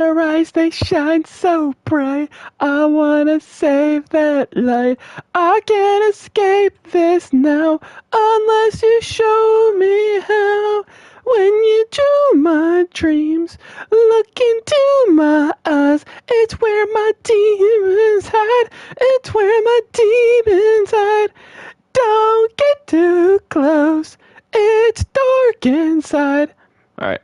Her eyes, they shine so bright. I wanna save that light. I can't escape this now unless you show me how. When you do my dreams, look into my eyes. It's where my demons hide. It's where my demons hide. Don't get too close. It's dark inside. All right.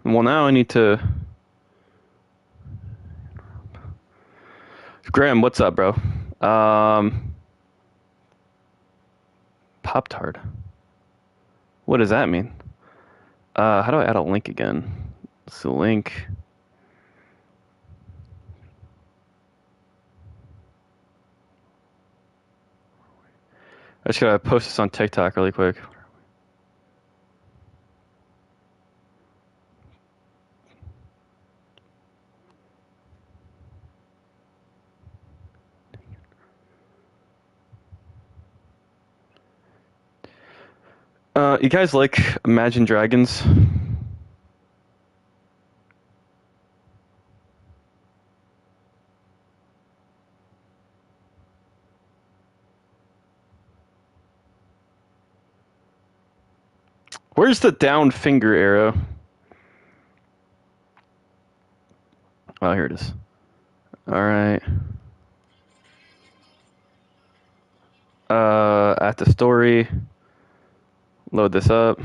Well, now I need to... Graham, what's up, bro? Pop-Tart. What does that mean? How do I add a link again? It's a link. I just gotta post this on TikTok really quick. You guys like Imagine Dragons? Where's the down finger arrow? Oh, here it is. Alright. At the story. Load this up.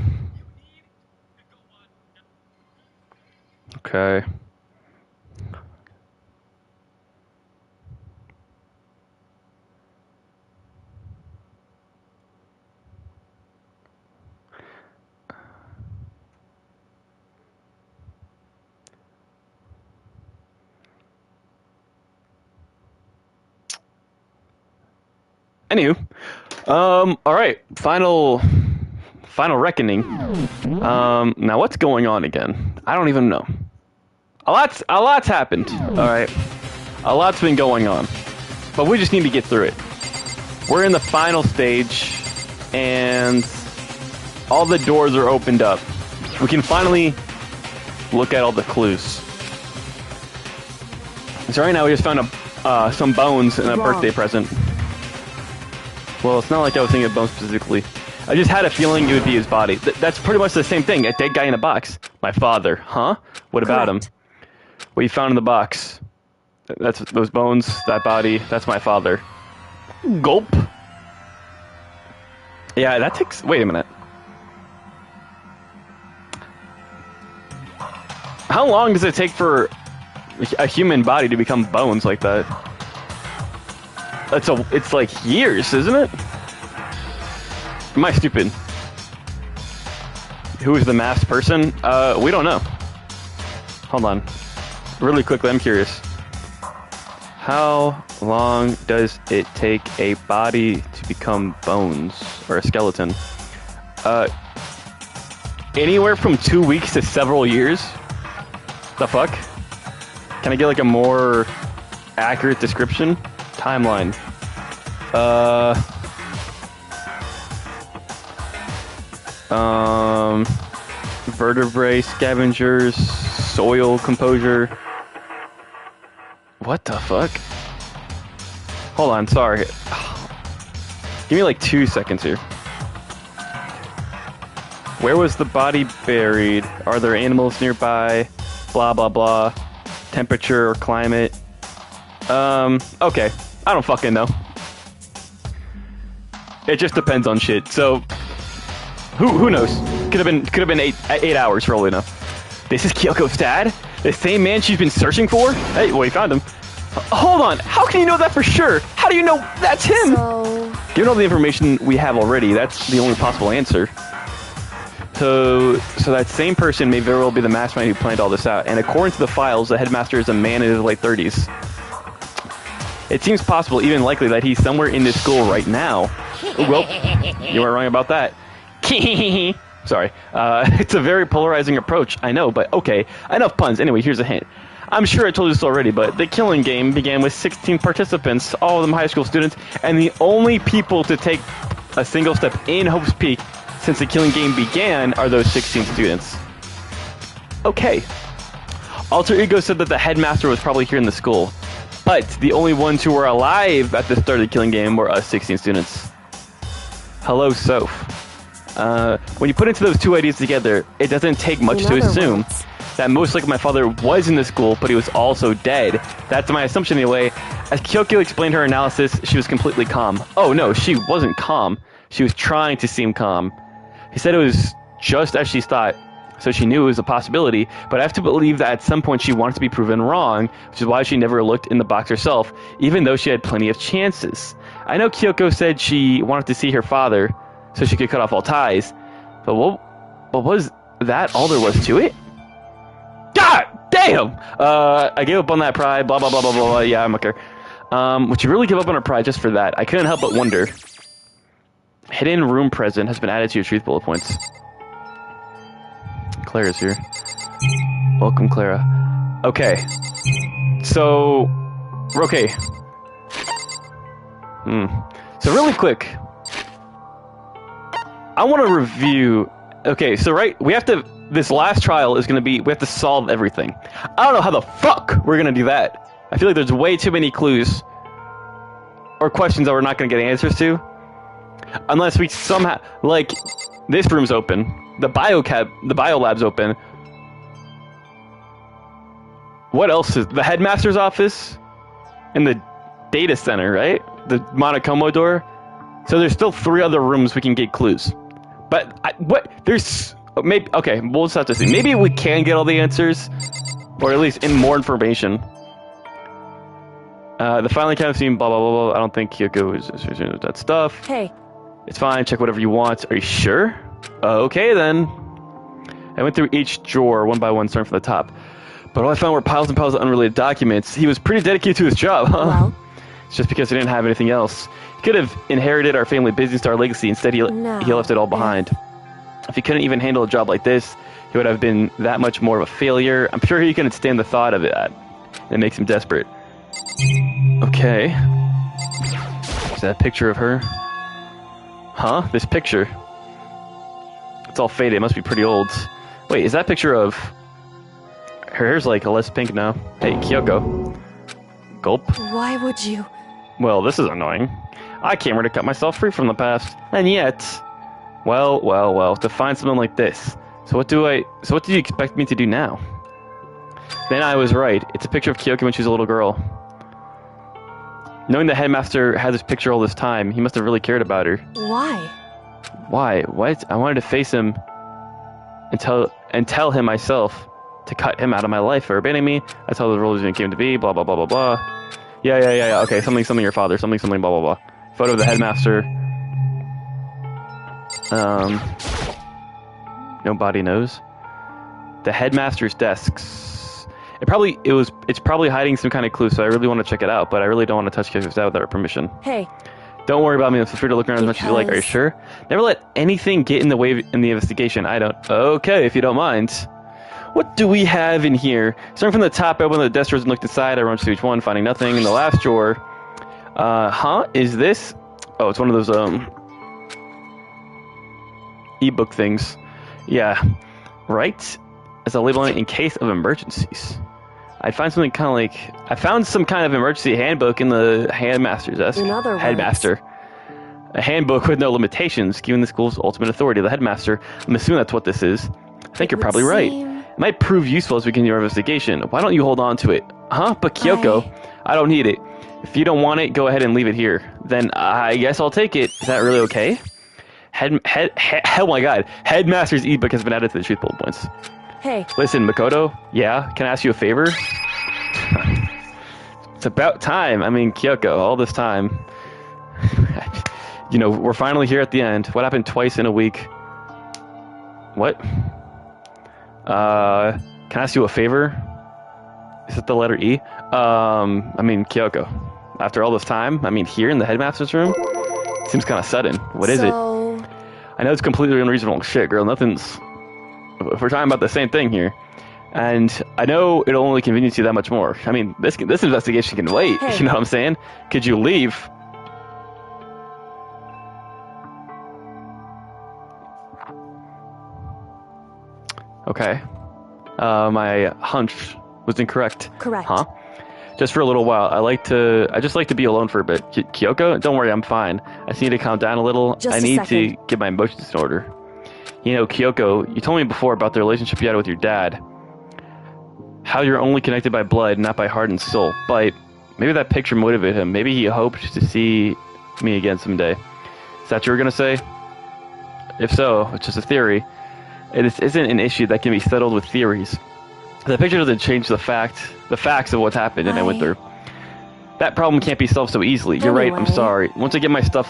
Okay. Anywho, all right, final reckoning. Now what's going on again? I don't even know. A lot's happened. All right, a lot's been going on, but we just need to get through it. We're in the final stage, and all the doors are opened up. We can finally look at all the clues. So right now we just found some bones in a birthday present. Well, it's not like I was thinking of bones specifically. I just had a feeling it would be his body. That's pretty much the same thing. A dead guy in a box. My father. Huh? What about him? What you found in the box. That's those bones, that body. That's my father. Gulp. Yeah, that takes... Wait a minute. How long does it take for a human body to become bones like that? It's like years, isn't it? Am I stupid? Who is the masked person? We don't know. Hold on. Really quickly, I'm curious. How long does it take a body to become bones or a skeleton? Anywhere from 2 weeks to several years. The fuck? Can I get like a more accurate description? Timeline. Vertebrae, scavengers, soil composure. What the fuck? Hold on, sorry. Give me like 2 seconds here. Where was the body buried? Are there animals nearby? Blah, blah, blah. Temperature or climate. Okay. I don't fucking know. It just depends on shit. So, who knows? Could have been eight hours for all we know. This is Kyoko's dad? The same man she's been searching for? Hey, well, you found him. Hold on. How can you know that for sure? How do you know that's him? So... Given all the information we have already, that's the only possible answer. So that same person may very well be the mastermind who planned all this out. And according to the files, the headmaster is a man in his late 30s. It seems possible, even likely, that he's somewhere in this school right now. Well, you were wrong about that. Sorry. It's a very polarizing approach, I know, but okay. Enough puns. Anyway, here's a hint. I'm sure I told you this already, but the killing game began with 16 participants, all of them high school students, and the only people to take a single step in Hope's Peak since the killing game began are those 16 students. Okay. Alter Ego said that the headmaster was probably here in the school, but the only ones who were alive at the start of the killing game were us 16 students. Hello, Soph. When you put into those two ideas together, it doesn't take much to assume that most likely my father was in the school, but he was also dead. That's my assumption anyway. As Kyoko explained her analysis, she was completely calm. Oh no, she wasn't calm. She was trying to seem calm. He said it was just as she thought, so she knew it was a possibility, but I have to believe that at some point she wanted to be proven wrong, which is why she never looked in the box herself, even though she had plenty of chances. I know Kyoko said she wanted to see her father, so she could cut off all ties, but what was that all there was to it? God damn! I gave up on that pride, blah, blah, blah, blah, blah, blah. Yeah, I'm okay. Would you really give up on her pride just for that? I couldn't help but wonder. Hidden room present has been added to your truth bullet points. Clara's here. Welcome, Clara. Okay. So... Okay. So really quick. I want to review... Okay, so we have to... This last trial is going to be... We have to solve everything. I don't know how the fuck we're going to do that. I feel like there's way too many clues or questions that we're not going to get answers to. Unless we somehow... Like, this room's open. The biolab's open. What else is... The headmaster's office? And the data center, right? The Monokomo door? So there's still 3 other rooms we can get clues. But, there's... Maybe, okay, we'll just have to see. Maybe we can get all the answers, or at least in more information. The filing kind of seemed blah blah blah blah. I don't think Kyoko is with that stuff. Hey, it's fine. Check whatever you want. Are you sure? Okay then. I went through each drawer one by one, starting from the top. But all I found were piles and piles of unrelated documents. He was pretty dedicated to his job, huh? Well, it's just because he didn't have anything else. He could have inherited our family business star legacy. Instead, he left it all behind. If he couldn't even handle a job like this, he would have been that much more of a failure. I'm sure he couldn't stand the thought of it. It makes him desperate. Okay. Is that a picture of her? Huh? This picture? It's all faded. It must be pretty old. Wait, is that a picture of... Her hair's like less pink now. Hey, Kyoko. Gulp. Why would you? Well, this is annoying. I came here to cut myself free from the past. And yet... Well, to find something like this. So what do you expect me to do now? Then I was right. It's a picture of Kyoko when she was a little girl. Knowing the headmaster had this picture all this time, he must have really cared about her. Why? Why? What? I wanted to face him and tell him myself to cut him out of my life for abandoning me. That's how the rules came to be. Blah blah blah blah blah. Yeah. Okay, something your father. Something blah blah blah. Photo of the headmaster. Nobody knows. The headmaster's desks. It's probably hiding some kind of clue, so I really want to check it out, but I really don't want to touch Kyoko's out without her permission. Hey. Don't worry about me. Feel free to look around as much as you like. Are you sure? Never let anything get in the way in the investigation. I don't. Okay, if you don't mind. What do we have in here? Starting from the top, I opened the desk drawers and looked inside. I rummaged through each one, finding nothing. In the last drawer, is this? Oh, it's one of those ebook things. Yeah, right. As a label on it in case of emergencies. I found some kind of emergency handbook in the headmaster's desk. Headmaster. A handbook with no limitations, giving the school's ultimate authority. The headmaster. I'm assuming that's what this is. I think you're probably right. It might prove useful as we continue our investigation. Why don't you hold on to it? Huh? But Kyoko, I don't need it. If you don't want it, go ahead and leave it here. Then I guess I'll take it. Is that really okay? Oh my god. Headmaster's ebook has been added to the truth bullet points. Hey. Listen, Makoto. Yeah? Can I ask you a favor? It's about time. I mean, Kyoko, all this time. You know, we're finally here at the end. What happened twice in a week? What? Can I ask you a favor? Is it the letter E? I mean, Kyoko. After all this time, I mean, here in the headmaster's room? Seems kind of sudden. What is it? I know it's completely unreasonable. Shit, girl, nothing's... If we're talking about the same thing here. And I know it'll only convenience you that much more. I mean, this investigation can wait. Hey. You know what I'm saying? Could you leave? Okay. My hunch was incorrect. Correct. Huh? Just for a little while. I just like to be alone for a bit. Kyoko, don't worry, I'm fine. I just need to calm down a little. Just I a need second. to get my emotions in order. You know, Kyoko, you told me before about the relationship you had with your dad. How you're only connected by blood, not by heart and soul. But maybe that picture motivated him. Maybe he hoped to see me again someday. Is that what you were gonna say? If so, it's just a theory. This isn't an issue that can be settled with theories. The picture doesn't change the facts of what's happened and I went through. That problem can't be solved so easily. You're right, I'm sorry. Once I get my stuff,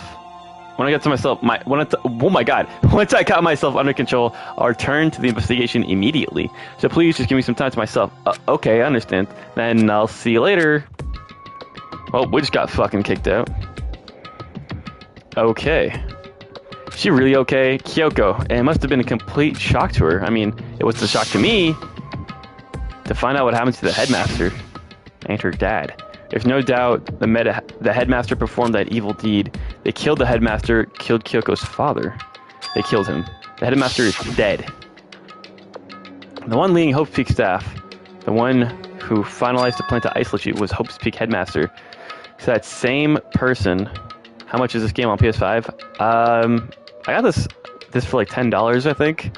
oh my god, once I got myself under control, I'll return to the investigation immediately. So please just give me some time to myself. Okay, I understand. Then I'll see you later. Well, we just got fucking kicked out. Okay. She really okay? Kyoko. And it must have been a complete shock to her. I mean, it was a shock to me to find out what happened to the headmaster and her dad. There's no doubt the headmaster performed that evil deed. They killed the headmaster, killed Kyoko's father. They killed him. The headmaster is dead. The one leading Hope's Peak staff, the one who finalized the plan to isolate you, was Hope's Peak headmaster. So that same person. How much is this game on PS5? I got this for like $10, I think.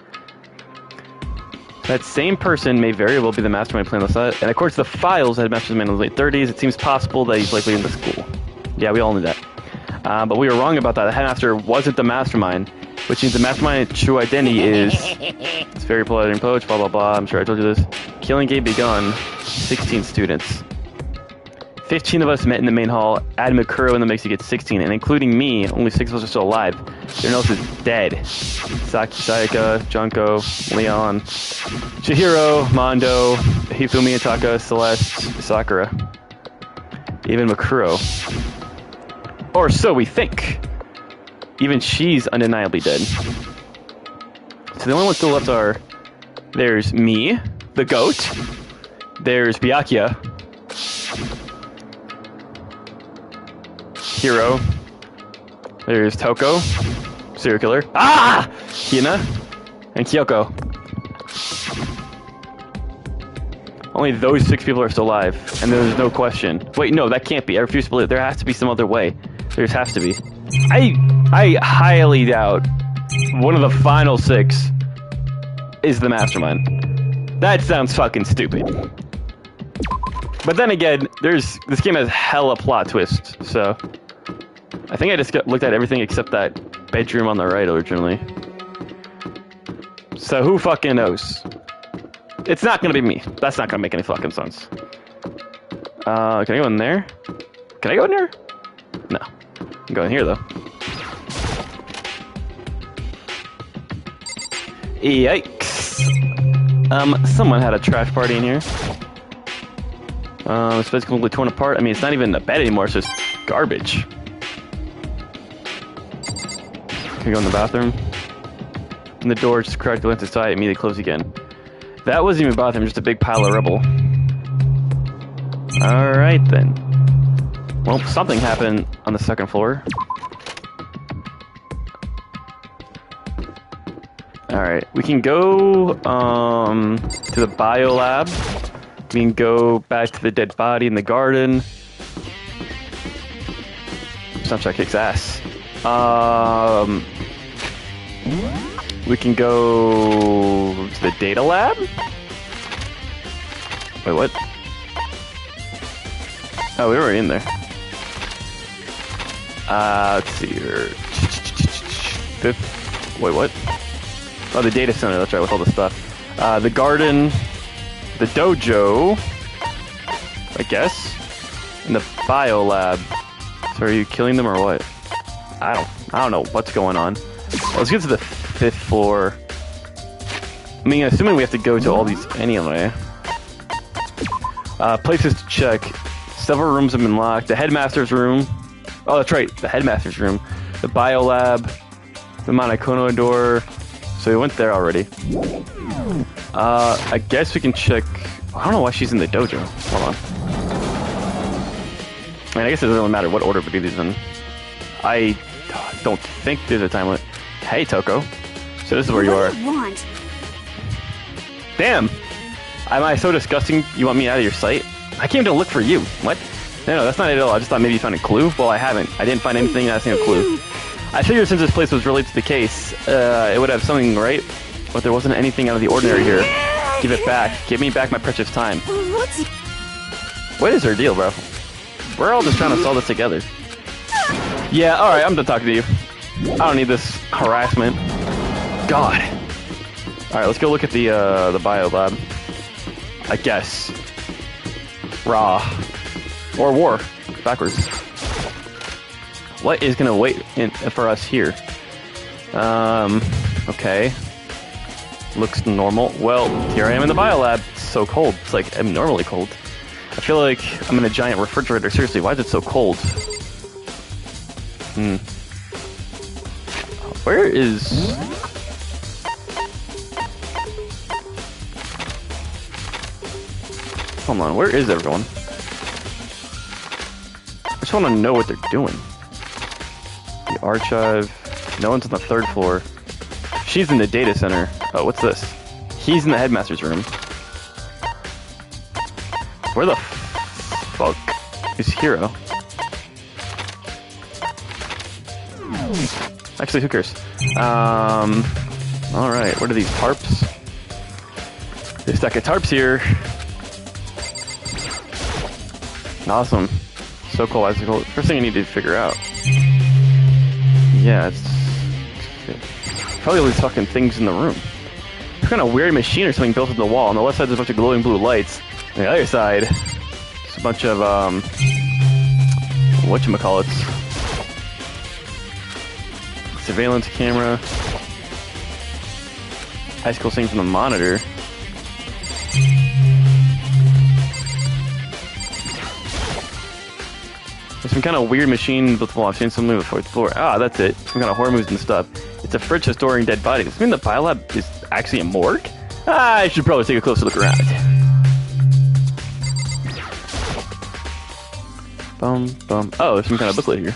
That same person may very well be the mastermind playing the set, and according to the files, the headmaster's man in the late 30s. It seems possible that he's likely in the school. Yeah, we all knew that. But we were wrong about that. The headmaster wasn't the mastermind, which means the mastermind's true identity is... It's very polite and poached, blah, blah, blah. I'm sure I told you this. Killing game begun. 16 students. 15 of us met in the main hall. Add Mikuro in the mix, you get 16, and including me, only 6 of us are still alive. Everyone else is dead. Sayaka, Junko, Leon, Chihiro, Mondo, Hifumi, Ataka, Celeste, Sakura. Even Mikuro. Or so we think. Even she's undeniably dead. So the only ones still left are... There's me, the goat. There's Byakuya. Hiro. There's Toko. Serial killer. Ah! Hina. And Kyoko. Only those 6 people are still alive. And there's no question. Wait, no, that can't be. I refuse to believe. There has to be some other way. There just has to be. I highly doubt one of the final 6 is the mastermind. That sounds fucking stupid. But then again, this game has hella plot twists, so... I think I just looked at everything except that bedroom on the right originally. So who fucking knows? It's not gonna be me. That's not gonna make any fucking sense. Can I go in there? Can I go in there? No. I'm going here though. Yikes. Someone had a trash party in here. It's basically torn apart. I mean, it's not even a bed anymore, it's just garbage. Can I go in the bathroom? And the door just cracked, went inside, immediately closed again. That wasn't even a bathroom, just a big pile of rubble. Alright then. Well, something happened on the 2nd floor. Alright, we can go to the bio lab. We can go back to the dead body in the garden. Snapshot kicks ass. We can go to the data lab? Wait, what? Oh, we were already in there. Let's see here. Wait, what? Oh, the data center, that's right, with all the stuff. The garden, the dojo, I guess, and the bio lab. So are you killing them or what? I don't know what's going on. Let's get to the 5th floor. I mean, assuming we have to go to all these anyway. Places to check. Several rooms have been locked. The headmaster's room. Oh, that's right, the headmaster's room. The bio lab. The Monokono door. So we went there already. I guess we can check... I don't know why she's in the dojo. Hold on. I mean, I guess it doesn't really matter what order we do these in. I don't think there's a time limit. Hey, Toko. So this is where you are. What do you want? Damn! Am I so disgusting you want me out of your sight? I came to look for you. What? No, that's not it at all. I just thought maybe you found a clue. Well, I haven't. I didn't find anything, not a single clue. I figured since this place was related to the case, it would have something, right? But there wasn't anything out of the ordinary here. Give it back. Give me back my precious time. What is her deal, bro? We're all just trying to solve this together. Yeah, alright, I'm done talking to you. I don't need this harassment. God. Alright, let's go look at the bio lab. I guess. Raw. Or war. Backwards. What is gonna wait for us here? Okay. Looks normal. Well, here I am in the biolab. It's so cold. It's like abnormally cold. I feel like I'm in a giant refrigerator. Seriously, why is it so cold? Where is... Hold on, where is everyone? I just want to know what they're doing. The archive. No one's on the 3rd floor. She's in the data center. Oh, what's this? He's in the headmaster's room. Where the fuck is Hiro? Actually, who cares? Alright, what are these tarps? There's a stack of tarps here. Awesome. So cool. That's cool. First thing I need to figure out. Yeah, it's probably all these fucking things in the room. Some kind of weird machine or something built into the wall. On the left side, there's a bunch of glowing blue lights. On the other side, there's a bunch of, whatchamacallits. Surveillance camera. High school scenes from the monitor. There's some kind of weird machine built the wall. I've seen something on the 4th floor. Ah, that's it. Some kind of horror movies and stuff. It's a fridge for storing dead bodies. Does this mean the biolab is actually a morgue? Ah, I should probably take a closer look around. Oh, there's some kind of booklet here.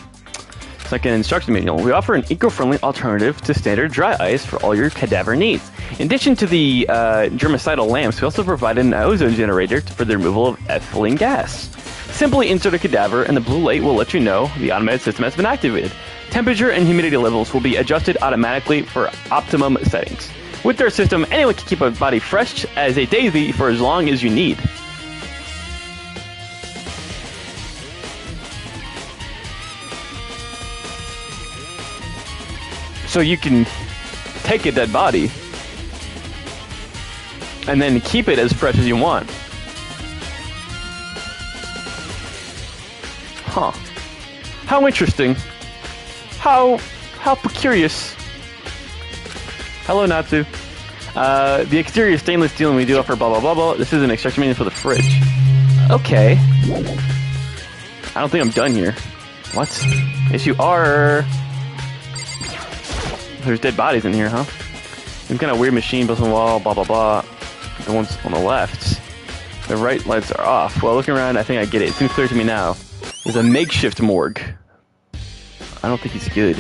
It's like an instruction manual. We offer an eco-friendly alternative to standard dry ice for all your cadaver needs. In addition to the germicidal lamps, we also provided an ozone generator for the removal of ethylene gas. Simply insert a cadaver and the blue light will let you know the automated system has been activated. Temperature and humidity levels will be adjusted automatically for optimum settings. With their system, anyone can keep a body fresh as a daisy for as long as you need. So you can take a dead body and then keep it as fresh as you want. Huh. How interesting. How curious. Hello, Natsu. The exterior is stainless steel and we do offer blah blah blah blah. This is an extraction manual for the fridge. Okay. I don't think I'm done here. What? Yes, you are. There's dead bodies in here, huh? Some kind of weird machine built on the wall, blah blah blah. The ones on the left. The right lights are off. Well, looking around, I think I get it. It seems clear to me now. There's a makeshift morgue. I don't think he's good.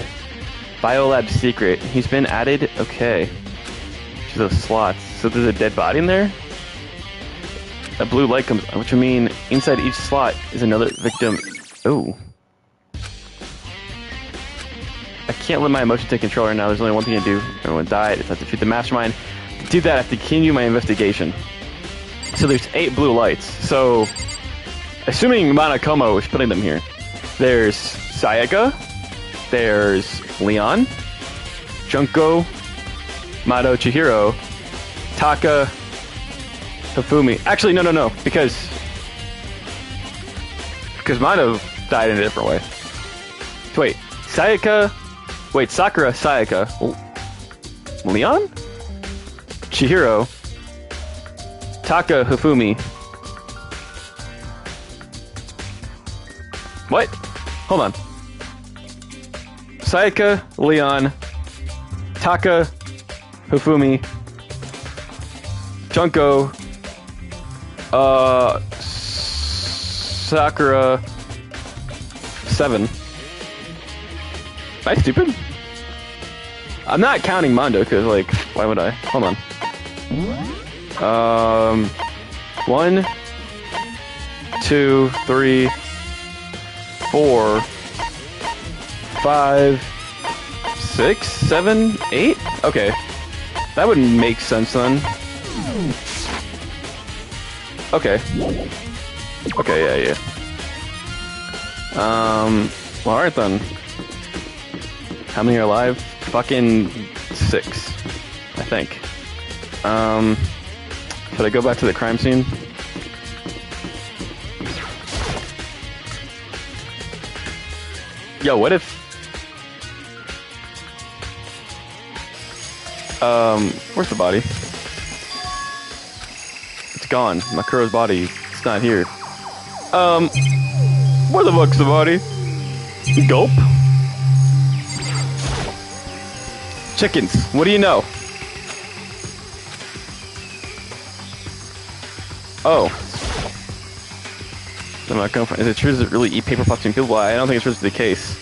Biolab secret. He's been added. Okay. To those slots. So there's a dead body in there? A blue light comes, which I mean, inside each slot is another victim. Oh. I can't let my emotion take control right now. There's only one thing to do. Everyone died. It's not to defeat the mastermind. To do that, I have to continue my investigation. So there's 8 blue lights. So, assuming Monokomo is putting them here, there's Sayaka, there's Leon, Junko, Mado, Chihiro, Taka, Hifumi. Actually, no, because Mado died in a different way. Wait, Sakura, Sayaka, Leon, Chihiro, Taka, Hifumi. What? Hold on. Sayaka, Leon, Taka, Hifumi, Junko, Sakura, 7. Am I stupid? I'm not counting Mondo, because, like, why would I? Hold on. 1, 2, 3, 4, 5, 6, 7, 8? Okay. That would make sense then. Okay. Okay, yeah. Well, alright then. How many are alive? Fucking 6, I think. Should I go back to the crime scene? Yo, what if... where's the body? It's gone. Makuro's body. It's not here. Where the fuck's the body? Gulp? Chickens. What do you know? Oh. Is it true to really eat paper puffs and people? Well, I don't think it's really the case.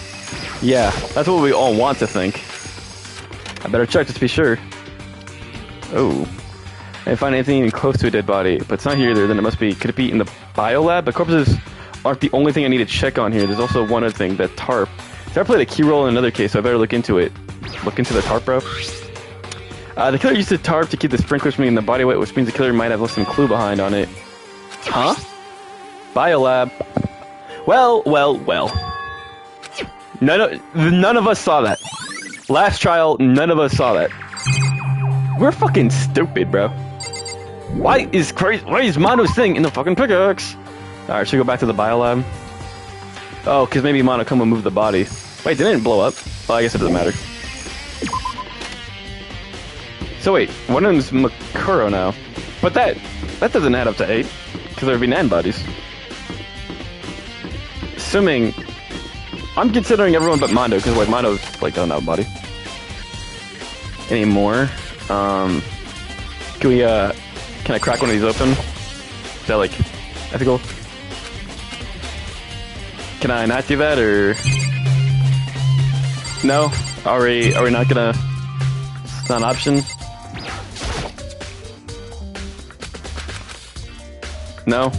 Yeah, that's what we all want to think. I better check just to be sure. Oh. I didn't find anything even close to a dead body, but it's not here either, then it must be... Could it be in the biolab? But corpses aren't the only thing I need to check on here. There's also one other thing, that tarp. So I played a key role in another case, so I better look into it. Look into the tarp, bro. The killer used the tarp to keep the sprinklers from making the body wet, which means the killer might have left some clue behind on it. Huh? Biolab. Well. None of us saw that. Last trial, none of us saw that. We're fucking stupid, bro. Why is Mono's thing in the fucking pickaxe? Alright, should we go back to the biolab? Oh, because maybe Mono come and move the body. Wait, didn't it blow up? Well, I guess it doesn't matter. So wait, one of them's Makuro now. But that doesn't add up to 8, because there would be 9 bodies. Assuming... I'm considering everyone but Mondo, because, like, Mondo's, like, doesn't have a body. Any more? Can I crack one of these open? Is that, like, ethical? Can I not do that, or... No? Are we not gonna... It's not an option? No?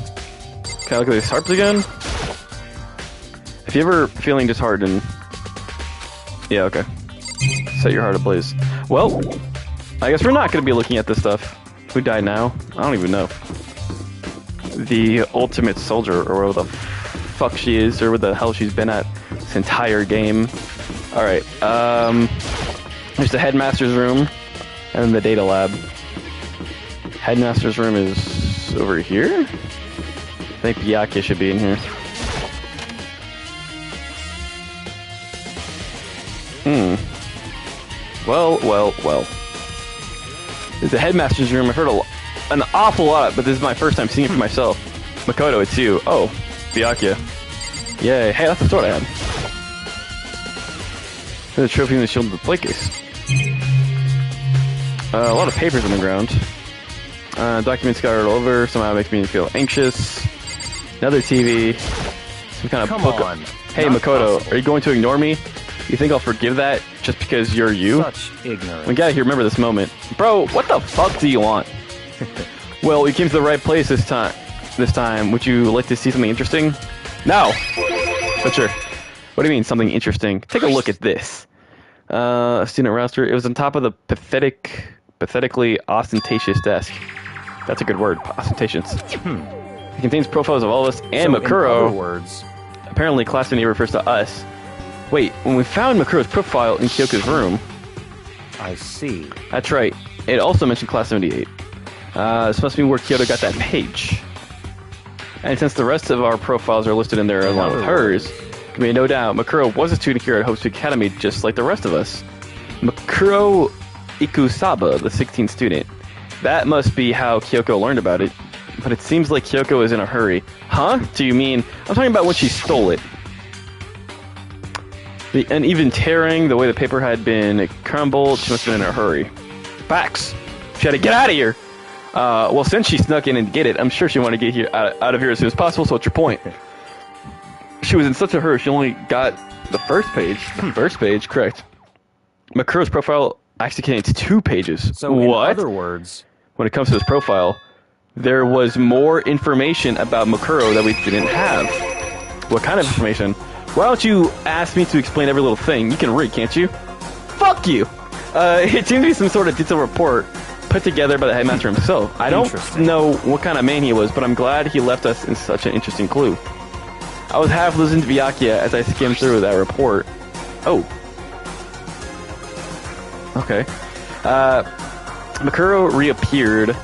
Can I look at these harps again? If you're ever feeling disheartened... Yeah, okay. Set your heart ablaze. Well, I guess we're not gonna be looking at this stuff. Who died now? I don't even know. The ultimate soldier, or where the fuck she is, or where the hell she's been at this entire game. Alright, there's the headmaster's room, and then the data lab. Headmaster's room is over here? I think Byakuya should be in here. Well. There's the headmaster's room. I've heard an awful lot, but this is my first time seeing it for myself. Makoto, it's you. Oh, Byakuya. Yay. Hey, that's the sword I had. There's a trophy in the shield of the plate case. A lot of papers on the ground. Documents scattered all over. Somehow makes me feel anxious. Another TV. Some kind of book. Hey, Makoto, are you going to ignore me? You think I'll forgive that just because you're you? Such ignorance. We gotta remember this moment. Bro, what the fuck do you want? Well, you came to the right place this time. Would you like to see something interesting? No! But sure. What do you mean, something interesting? Take a look at this. Student roster. It was on top of the pathetically ostentatious desk. That's a good word. Ostentatious. It contains profiles of all of us and so Makuro. In other words... Apparently, class name refers to us. Wait, when we found Makuro's profile in Kyoko's room... I see. That's right. It also mentioned Class 78. This must be where Kyoto got that page. And since the rest of our profiles are listed in there along with hers, can be no doubt Makuro was a student here at Hope's Academy just like the rest of us. Makuro Ikusaba, the 16th student. That must be how Kyoko learned about it. But it seems like Kyoko is in a hurry. Huh? Do you mean... I'm talking about when she stole it. The uneven tearing, the way the paper had been crumbled, she must have been in a hurry. Facts. She had to get out of here. Well, since she snuck in and get it, I'm sure she wanted to get out of here as soon as possible, so what's your point? She was in such a hurry, she only got the first page. The first page, correct. Makuro's profile actually contains 2 pages. So, what? in other words... when it comes to his profile, there was more information about Makuro that we didn't have. What kind of information? Why don't you ask me to explain every little thing? You can read, can't you? Fuck you! It seemed to be some sort of detailed report put together by the headmaster himself. I don't know what kind of man he was, but I'm glad he left us in such an interesting clue. I was half listening to Byakuya as I skimmed through that report. Oh. Okay. Makuro reappeared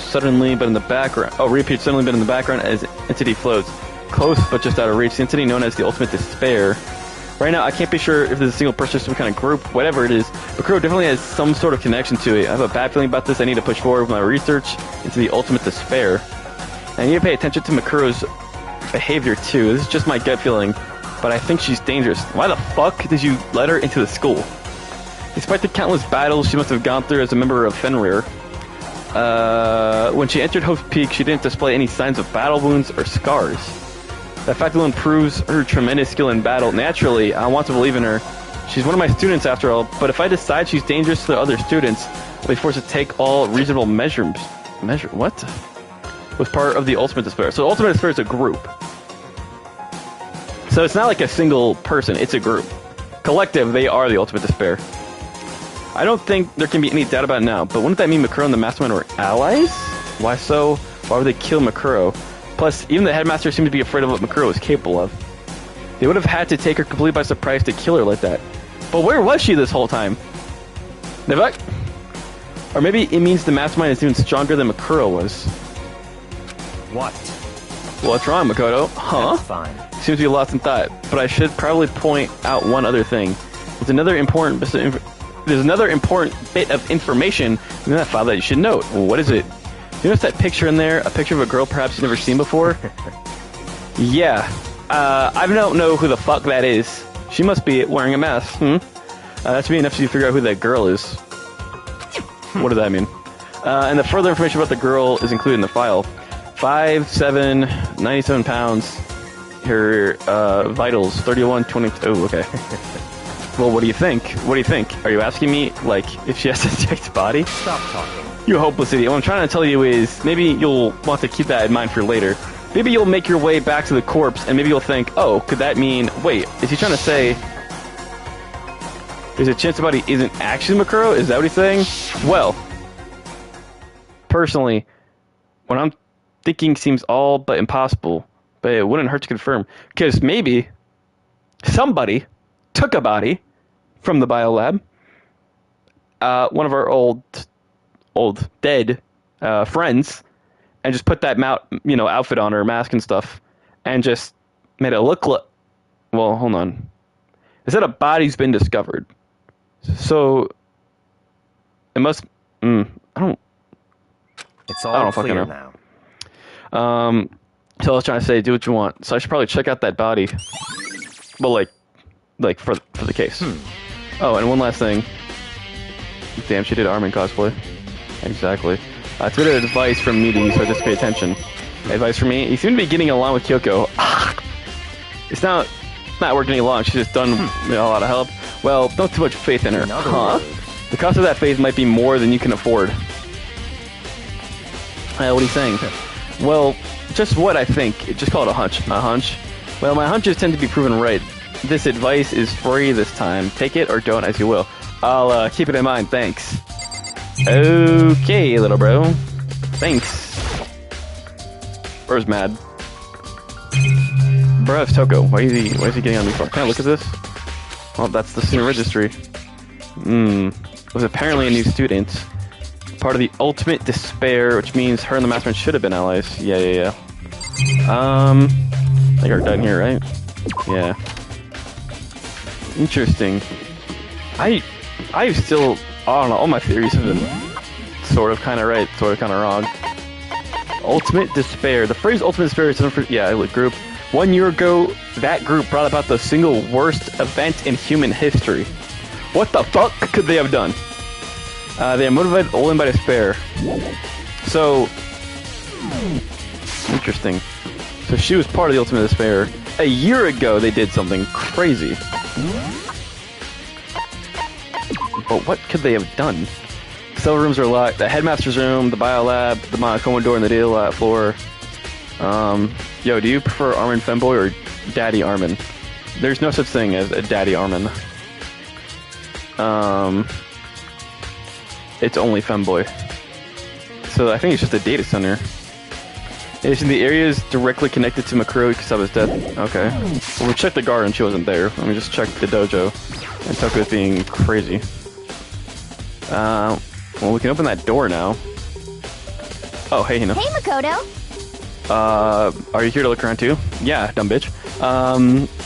suddenly, but in the background. Oh, reappeared suddenly, but in the background as entity floats. Close, but just out of reach. The entity known as the Ultimate Despair. Right now, I can't be sure if there's a single person or some kind of group. Whatever it is, Makuro definitely has some sort of connection to it. I have a bad feeling about this. I need to push forward with my research into the Ultimate Despair. I need to pay attention to Makuro's behavior, too. This is just my gut feeling, but I think she's dangerous. Why the fuck did you let her into the school? Despite the countless battles she must have gone through as a member of Fenrir, when she entered Hope's Peak, she didn't display any signs of battle wounds or scars. That fact alone proves her tremendous skill in battle. Naturally, I want to believe in her. She's one of my students after all, but if I decide she's dangerous to the other students, I'll be forced to take all reasonable measures. What? Was part of the Ultimate Despair. So the Ultimate Despair is a group. So it's not like a single person, it's a group. Collective, they are the Ultimate Despair. I don't think there can be any doubt about it now, but wouldn't that mean Makuro and the Mastermind were allies? Why so? Why would they kill Makuro? Plus, even the headmaster seemed to be afraid of what Makuro was capable of. They would have had to take her completely by surprise to kill her like that. But where was she this whole time? Nevek? Or maybe it means the Mastermind is even stronger than Makuro was. What? What's wrong, Makoto? Huh? That's fine. Seems to be lost in thought, but I should probably point out one other thing. There's another important bit of information in that file that you should note. Well, what is it? You notice that picture in there? A picture of a girl perhaps you've never seen before? Yeah. I don't know who the fuck that is. She must be wearing a mask. That should be enough to figure out who that girl is. What does that mean? And the further information about the girl is included in the file. 5'7", 97 pounds. Her vitals, 31, 22. Oh, okay. Well, what do you think? What do you think? Are you asking me, like, if she has a detect body? Stop talking. You hopeless idiot. What I'm trying to tell you is, maybe you'll want to keep that in mind for later. Maybe you'll make your way back to the corpse, and maybe you'll think, oh, could that mean... Wait, is he trying to say... There's a chance the body isn't actually Makuro? Is that what he's saying? Well, personally, what I'm thinking seems all but impossible, but it wouldn't hurt to confirm. Because maybe somebody took a body from the biolab, one of our old dead friends, and just put that outfit on her, mask and stuff, and just made it look like... Well, hold on. It said a body's been discovered. So it must... I don't fucking know. now. So I was trying to say, do what you want. So I should probably check out that body. Well, like for the case. Oh, and one last thing. Damn, she did Armin cosplay. Exactly. It's a bit of advice from me to you, so just pay attention. Advice from me? You seem to be getting along with Kyoko. It's not working any long. She's just done a lot of help. Well, don't too much faith in her. Huh? The cost of that faith might be more than you can afford. What are you saying? Well, just what I think. Just call it a hunch. A hunch? Well, my hunches tend to be proven right. This advice is free this time. Take it or don't as you will. I'll keep it in mind. Thanks. Okay, little bro. Thanks. Bro's mad. Bro, it's Toko. Why is he getting on me for? Can I look at this? Well, that's the student registry. Was apparently a new student. Part of the Ultimate Despair, which means her and the Mastermind should have been allies. Yeah. I think we're done here, right? Yeah. Interesting. I still... I don't know, all my theories have been sort of kind of right, sort of kind of wrong. Ultimate Despair. The phrase Ultimate Despair is a group. 1 year ago, that group brought about the single worst event in human history. What the fuck could they have done? They are motivated only by despair. So, interesting. So she was part of the Ultimate Despair. A year ago, they did something crazy. But what could they have done? Several rooms are locked. The headmaster's room, the biolab, the Monocoma door, and the data lab floor. Yo, do you prefer Armin Femboy or Daddy Armin? There's no such thing as a Daddy Armin. It's only Femboy. So I think it's just a data center. It's in the areas directly connected to Makuro Kusaba's death. Okay. Well, we checked the garden, she wasn't there. Let me just check the dojo. And Toko's being crazy. Well, we can open that door now. Oh, hey, Hina. Hey, Makoto. Are you here to look around too? Yeah, dumb bitch.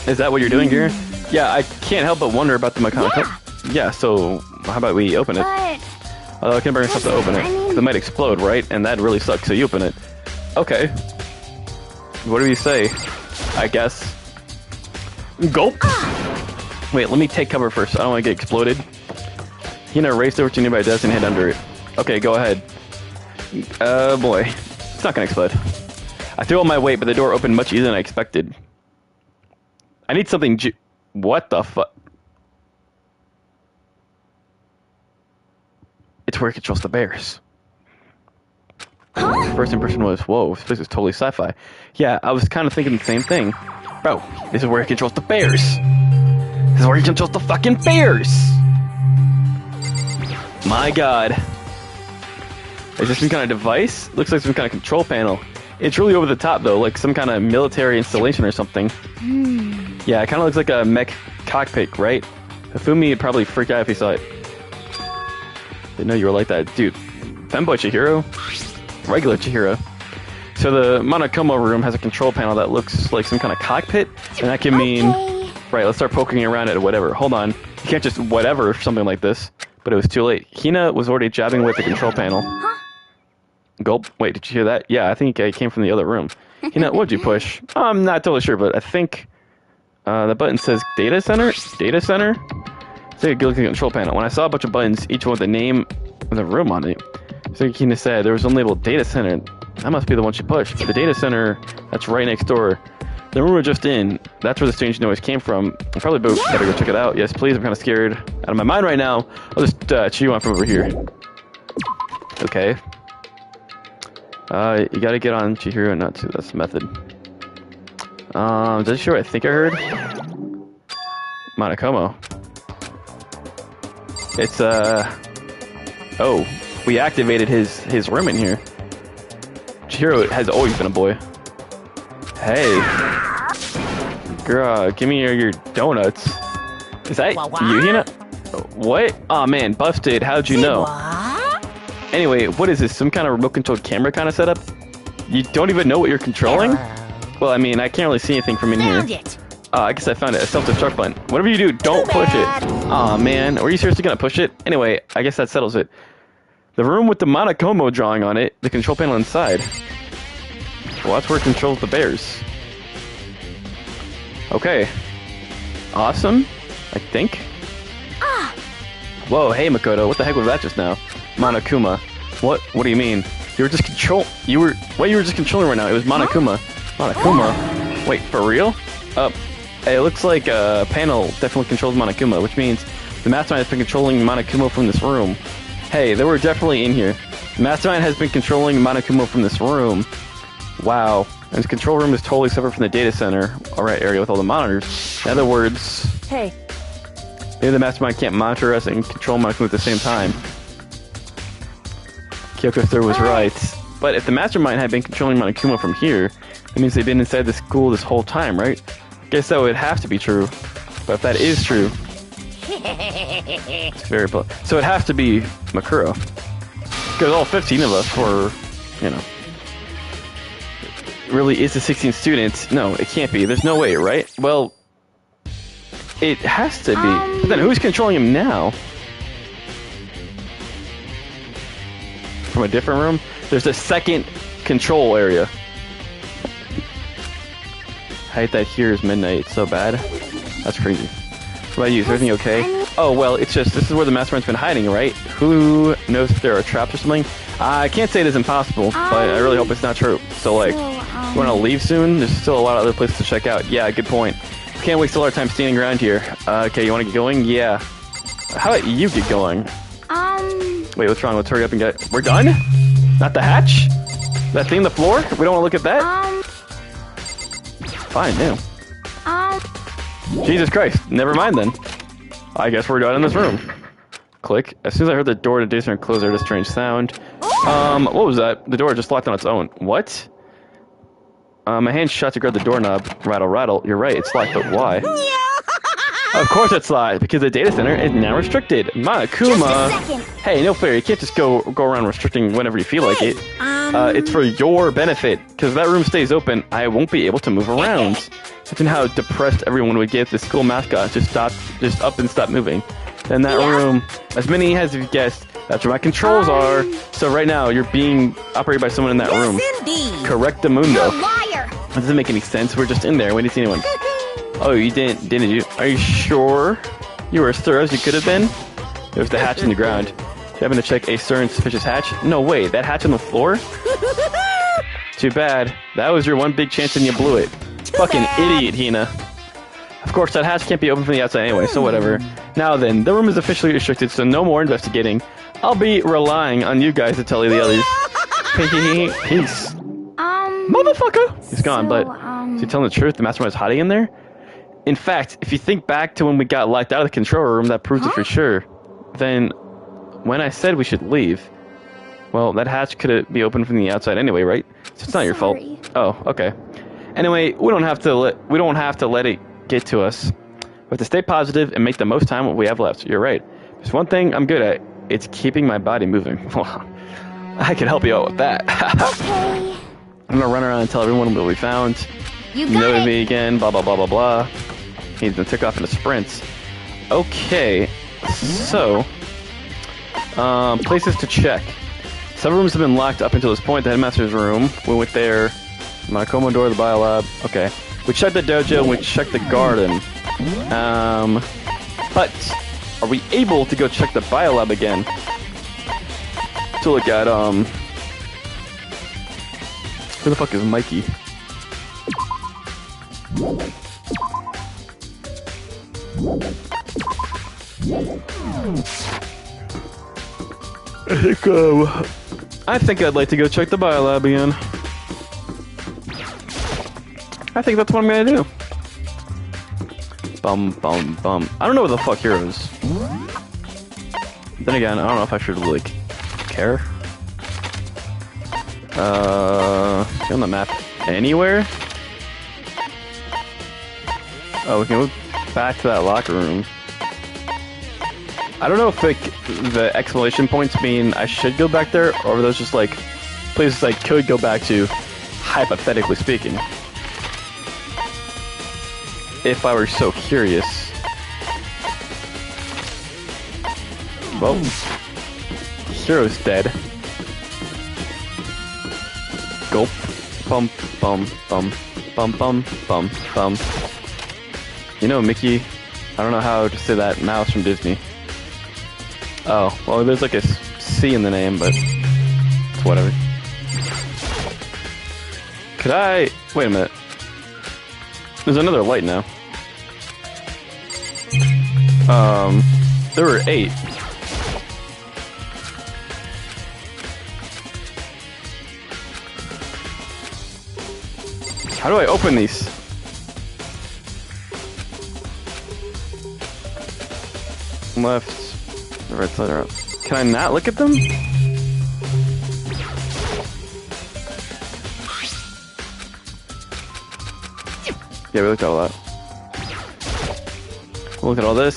Is that what you're doing here? Yeah, I can't help but wonder about the Makano. Yeah, so how about we open it? But Although I can bring myself to open it. 'Cause it might explode, right? And that'd really suck, so you open it. Okay. What do you say? I guess. Gulp! Wait, let me take cover first. I don't want to get exploded. Hina raced over to a nearby desk and hid under it. Okay, go ahead. Boy. It's not gonna explode. I threw all my weight, but the door opened much easier than I expected. I need something what the fuck? It's where it controls the bears. First impression was, whoa, this place is totally sci-fi. Yeah, I was kind of thinking the same thing. Bro, this is where it controls the bears. This is where it controls the fucking bears! My god. Is this some kind of device? Looks like some kind of control panel. It's really over the top though, like some kind of military installation or something. Yeah, it kind of looks like a mech cockpit, right? Hifumi would probably freak out if he saw it. Didn't know you were like that. Dude, Femboy Chihiro? Regular Chihiro. So the Monokuma room has a control panel that looks like some kind of cockpit, and that can mean... Right, let's start poking around it or whatever. Hold on. You can't just whatever something like this. But it was too late. Hina was already jabbing with the control panel. Gulp. Wait, did you hear that? Yeah, I think it came from the other room. Hina, what'd you push? I'm not totally sure, but I think... the button says Data Center? Data Center? It's like a look at the control panel. When I saw a bunch of buttons, each one with the name of the room on it, so Hina said there was one labeled Data Center. That must be the one she pushed. The Data Center, that's right next door. The room we're just in, that's where the strange noise came from. I probably better go check it out. Yes, please, I'm kind of scared. Out of my mind right now. I'll just chew on from over here. Okay. You gotta get on Chihiro, not to. That's the method. Does it show what I think I heard? Monokuma. It's, oh. We activated his room in here. Chihiro has always been a boy. Hey. Girl, give me your donuts. Is that you, Hina? What? Aw, man, busted. How'd you know? Anyway, what is this? Some kind of remote-controlled camera kind of setup? You don't even know what you're controlling? Well, I mean, I can't really see anything from in here. I guess I found it. A self-destruct button. Whatever you do, don't push it. Aw, man. Are you seriously gonna push it? Anyway, I guess that settles it. The room with the Monokomo drawing on it, the control panel inside. Well, that's where it controls the bears. Okay. Awesome, I think. Whoa, hey Makoto, what the heck was that just now? Monokuma. What do you mean? You were just you were just controlling right now. It was Monokuma. Monokuma? Wait, for real? It looks like a panel definitely controls Monokuma, which means the mastermind has been controlling Monokuma from this room. Hey, they were definitely in here. The mastermind has been controlling Monokuma from this room. Wow. And his control room is totally separate from the data center. Alright, area with all the monitors. In other words... Hey. Maybe the mastermind can't monitor us and control Monokuma at the same time. Kyoko Sir was right. But if the mastermind had been controlling Monokuma from here, that means they've been inside the school this whole time, right? Guess that would have to be true. But if that is true... It's very... So it has to be Makuro. Because all 15 of us were, you know... Really is the 16 students? No, it can't be. There's no way, right? Well, it has to be. But then who's controlling him now? From a different room? There's a second control area. I hate that here is midnight. It's so bad. That's crazy. What about you? Is everything okay? Oh, well, it's just, this is where the mastermind's been hiding, right? Who knows if there are traps or something? I can't say it is impossible, but I really hope it's not true. So, like, you want to leave soon? There's still a lot of other places to check out. Yeah, good point. Can't waste a lot of time standing around here. Okay, you want to get going? Yeah. How about you get going? Wait, what's wrong? Let's hurry up and get... We're done? Not the hatch? That thing, the floor? We don't want to look at that? Fine, no. Jesus Christ. Never mind then. I guess we're done in this room. Click. As soon as I heard the door to basement close, I heard a strange sound. What was that? The door just locked on its own. What? My hand shot to grab the doorknob. Rattle, rattle. You're right, it's locked, but why? Of course it's locked, because the data center is now restricted. Monokuma. Hey, no fair. You can't just go around restricting whenever you feel like it. It's for your benefit, because if that room stays open, I won't be able to move around. Imagine how depressed everyone would get if the school mascot just up and stopped moving. In that room, as many as you've guessed, that's where my controls are. So right now, you're being operated by someone in that room. Indeed. Correct the mundo. You're a liar. That doesn't make any sense. We're just in there. We didn't see anyone. Oh, you didn't you? Are you sure? You were as thorough as you could have been? There's the hatch in the ground. You happen to check a certain suspicious hatch? No way. That hatch on the floor? Too bad. That was your one big chance and you blew it. Fucking idiot, Hina. Of course, that hatch can't be open from the outside anyway, so whatever. Now then, the room is officially restricted, so no more investigating. I'll be relying on you guys to tell you the others. Peace. Motherfucker! He's gone, but is he telling the truth? The mastermind is hiding in there? In fact, if you think back to when we got locked out of the control room, that proves it for sure. Then, when I said we should leave, well, that hatch could be open from the outside anyway, right? So it's not your fault. Oh, okay. Anyway, we don't have to let it get to us. We have to stay positive and make the most time what we have left. You're right. There's one thing I'm good at. It's keeping my body moving. I can help you out with that. Okay. I'm gonna run around and tell everyone what we found. You got it. Me again. Blah blah blah blah blah. He's gonna take off in a sprint. Okay. So, places to check. Several rooms have been locked up until this point. The headmaster's room. We went there. My Commodore, the biolab. Okay. We checked the dojo and we checked the garden. But are we able to go check the biolab again? To look at who the fuck is Mikey? I think I'd like to go check the biolab again. I think that's what I'm gonna do. Bum bum bum. I don't know what the fuck here is. Then again, I don't know if I should like care. See on the map anywhere? Oh, we can move back to that locker room. I don't know if like the exclamation points mean I should go back there, or are those just like places I could go back to, hypothetically speaking. If I were so curious. Well, hero's dead. Gulp. Bum bum bum bum bum bum bum. You know, Mickey, I don't know how to say that mouse from Disney. Oh, well, there's like a C in the name, but it's whatever. Could I... Wait a minute. There's another light now. There were 8. How do I open these? Left, right side are up. Can I not look at them? Yeah, we looked at all that. We'll look at all this.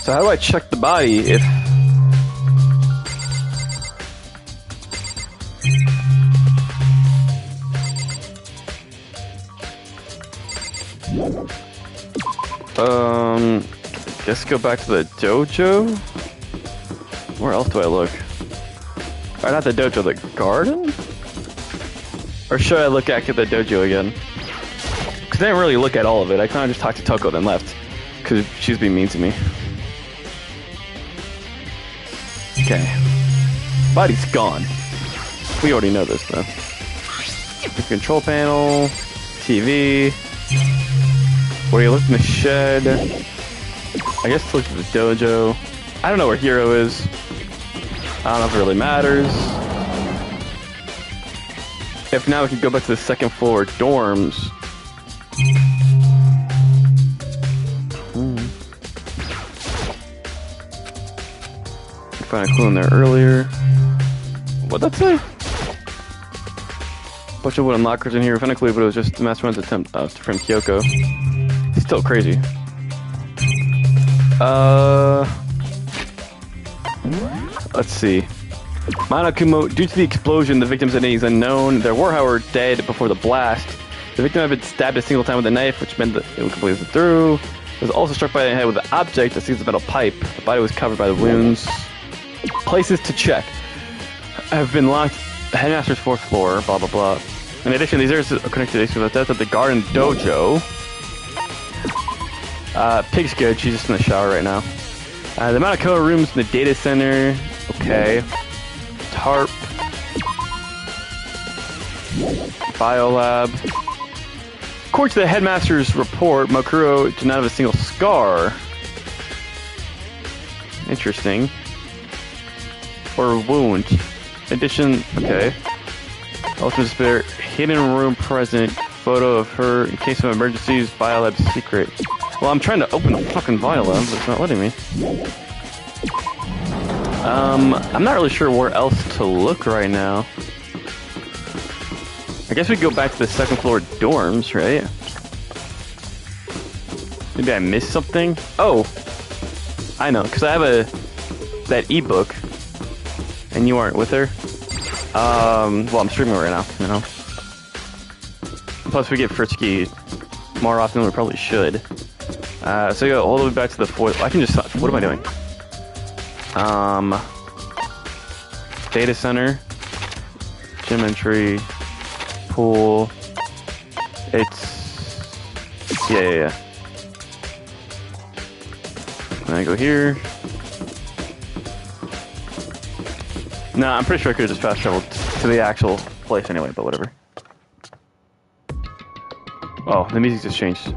So how do I check the body if... Guess go back to the dojo? Where else do I look? Or not the dojo, the garden? Or should I look at the dojo again? Because I didn't really look at all of it. I kind of just talked to Toko then left. Because she's being mean to me. Okay. Body's gone. We already know this though. The control panel. TV. Where you look in the shed. I guess look at the dojo. I don't know where Hero is. I don't know if it really matters. If now we can go back to the second floor dorms. Find a clue in there earlier. What'd that say? Bunch of wooden lockers in here. Found a clue, but it was just the mastermind's attempt to frame Kyoko. Still crazy. Let's see. Manakumo, due to the explosion, the victim's identity is unknown. There were, however, dead before the blast. The victim had been stabbed a single time with a knife, which meant that it would completely through. It was also struck by the head with an object that seems a metal pipe. The body was covered by the wounds. Places to check have been locked. Headmaster's fourth floor, blah blah blah. In addition, these areas are connected to the death of the garden dojo. Pig's good, she's just in the shower right now. The Manako rooms in the data center. Okay. Tarp. Biolab. According to the headmaster's report, Makuro did not have a single scar. Interesting. Or wound. Addition, okay. Ultimate Despair, hidden room present, photo of her in case of emergencies, Biolab secret. Well, I'm trying to open the fucking Biolab, but it's not letting me. I'm not really sure where else to look right now. I guess we go back to the second floor dorms, right? Maybe I missed something? Oh! I know, because I have that ebook. And you aren't with her? Well, I'm streaming right now, you know? Plus, we get frisky more often than we probably should. So you go all the way back to the fourth. I can just... What am I doing? Data center. Gym entry. Pool. It's... Yeah. And I go here. No, I'm pretty sure I could have just fast traveled to the actual place anyway, but whatever. Oh, the music just changed.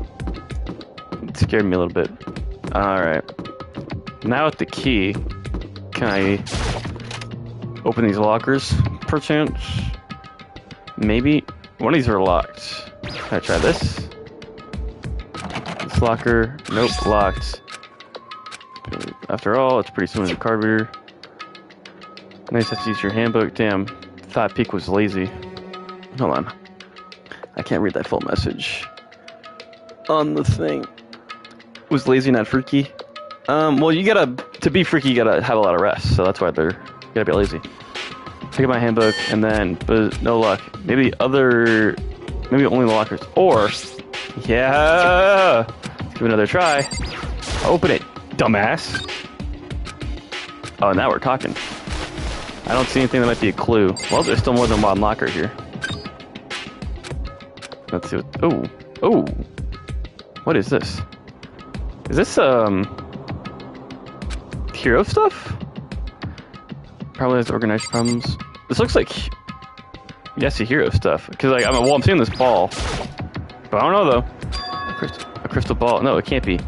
It scared me a little bit. Alright. Now with the key, can I open these lockers, perchance? Maybe? One of these are locked. Can I try this? This locker, nope, locked. After all, it's pretty similar to card reader. Nice to use your handbook. Damn, thought Peak was lazy. Hold on. I can't read that full message. On the thing. Was lazy not freaky? Well, you gotta, to be freaky, you gotta have a lot of rest, so that's why you gotta be lazy. Pick up my handbook, and then, but no luck. Maybe only the lockers. Or, yeah! Let's give it another try. Open it, dumbass. Oh, now we're talking. I don't see anything that might be a clue. Well, there's still more than one locker here. Let's see what... Oh! What is this? Is this, hero stuff? Probably has organized problems. This looks like... Yes, hero stuff. Because, like, I'm seeing this ball. But I don't know, though. A crystal ball. No, it can't be.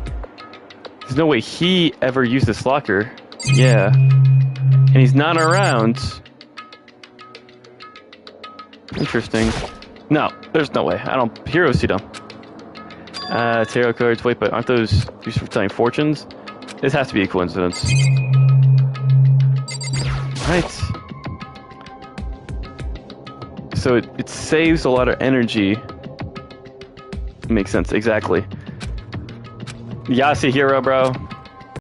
There's no way he ever used this locker. Yeah. And he's not around. Interesting. No, there's no way. I don't... Heroes see them. Tarot cards. Wait, but aren't those used for telling fortunes? This has to be a coincidence. Right. So it saves a lot of energy. Makes sense, exactly. Yasi hero, bro.